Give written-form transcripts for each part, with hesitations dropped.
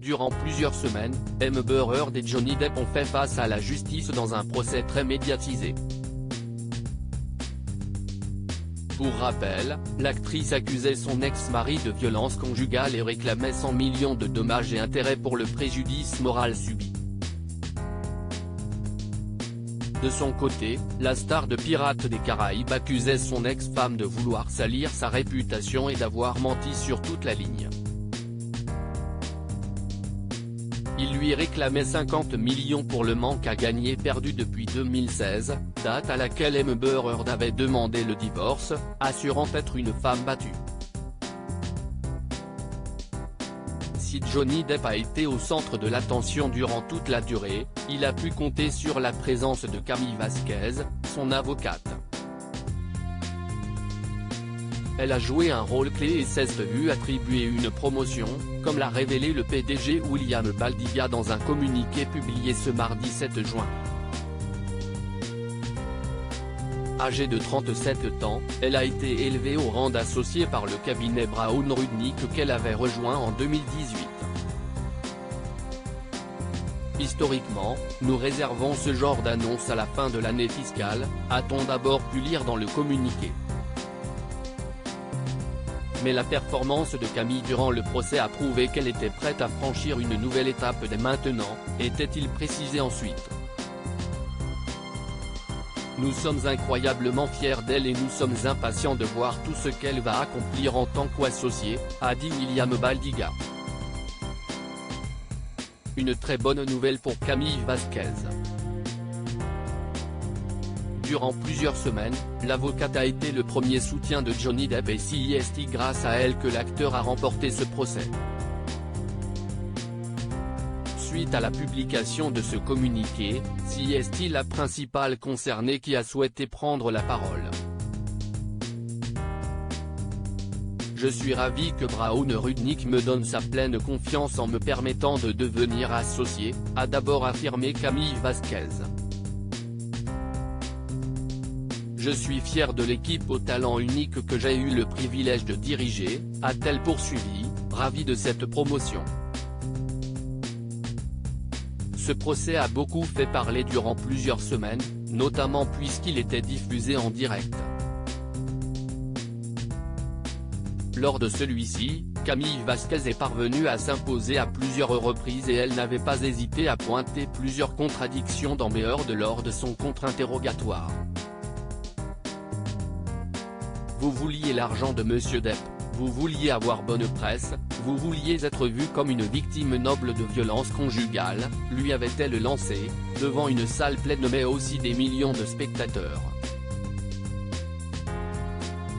Durant plusieurs semaines, Amber Heard et Johnny Depp ont fait face à la justice dans un procès très médiatisé. Pour rappel, l'actrice accusait son ex-mari de violence conjugale et réclamait 100 millions de dommages et intérêts pour le préjudice moral subi. De son côté, la star de Pirates des Caraïbes accusait son ex-femme de vouloir salir sa réputation et d'avoir menti sur toute la ligne. Il lui réclamait 50 millions pour le manque à gagner perdu depuis 2016, date à laquelle Amber Heard avait demandé le divorce, assurant être une femme battue. Si Johnny Depp a été au centre de l'attention durant toute la durée, il a pu compter sur la présence de Camille Vasquez, son avocate. Elle a joué un rôle clé et s'est vue attribuer une promotion, comme l'a révélé le PDG William Baldiga dans un communiqué publié ce mardi 7 juin. Âgée de 37 ans, elle a été élevée au rang d'associée par le cabinet Brown Rudnick qu'elle avait rejoint en 2018. Historiquement, nous réservons ce genre d'annonce à la fin de l'année fiscale, a-t-on d'abord pu lire dans le communiqué. Mais la performance de Camille durant le procès a prouvé qu'elle était prête à franchir une nouvelle étape dès maintenant, était-il précisé ensuite. Nous sommes incroyablement fiers d'elle et nous sommes impatients de voir tout ce qu'elle va accomplir en tant qu'associée, a dit William Baldiga. Une très bonne nouvelle pour Camille Vasquez. Durant plusieurs semaines, l'avocate a été le premier soutien de Johnny Depp et c'est grâce à elle que l'acteur a remporté ce procès. Suite à la publication de ce communiqué, c'est la principale concernée qui a souhaité prendre la parole. Je suis ravi que Brown Rudnick me donne sa pleine confiance en me permettant de devenir associé, a d'abord affirmé Camille Vasquez. Je suis fier de l'équipe au talent unique que j'ai eu le privilège de diriger, a-t-elle poursuivi, ravie de cette promotion. Ce procès a beaucoup fait parler durant plusieurs semaines, notamment puisqu'il était diffusé en direct. Lors de celui-ci, Camille Vasquez est parvenue à s'imposer à plusieurs reprises et elle n'avait pas hésité à pointer plusieurs contradictions d'Amber Heard lors de son contre-interrogatoire. Vous vouliez l'argent de Monsieur Depp, vous vouliez avoir bonne presse, vous vouliez être vu comme une victime noble de violence conjugale, lui avait-elle lancé, devant une salle pleine mais aussi des millions de spectateurs.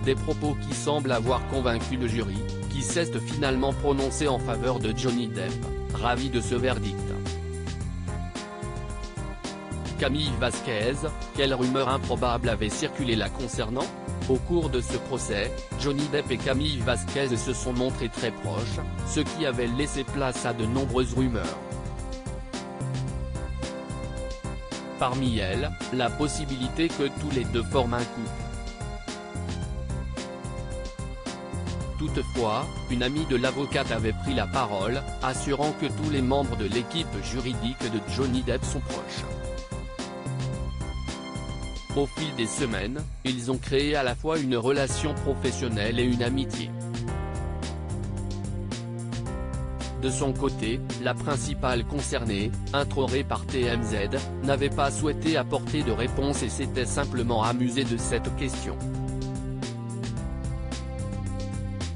Des propos qui semblent avoir convaincu le jury, qui s'est finalement prononcé en faveur de Johnny Depp, ravi de ce verdict. Camille Vasquez, quelle rumeur improbable avait circulé la concernant? Au cours de ce procès, Johnny Depp et Camille Vasquez se sont montrés très proches, ce qui avait laissé place à de nombreuses rumeurs. Parmi elles, la possibilité que tous les deux forment un couple. Toutefois, une amie de l'avocate avait pris la parole, assurant que tous les membres de l'équipe juridique de Johnny Depp sont proches. Au fil des semaines, ils ont créé à la fois une relation professionnelle et une amitié. De son côté, la principale concernée, interrogée par TMZ, n'avait pas souhaité apporter de réponse et s'était simplement amusée de cette question.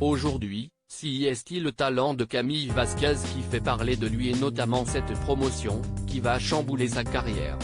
Aujourd'hui, c'est le talent de Camille Vasquez qui fait parler de lui et notamment cette promotion, qui va chambouler sa carrière.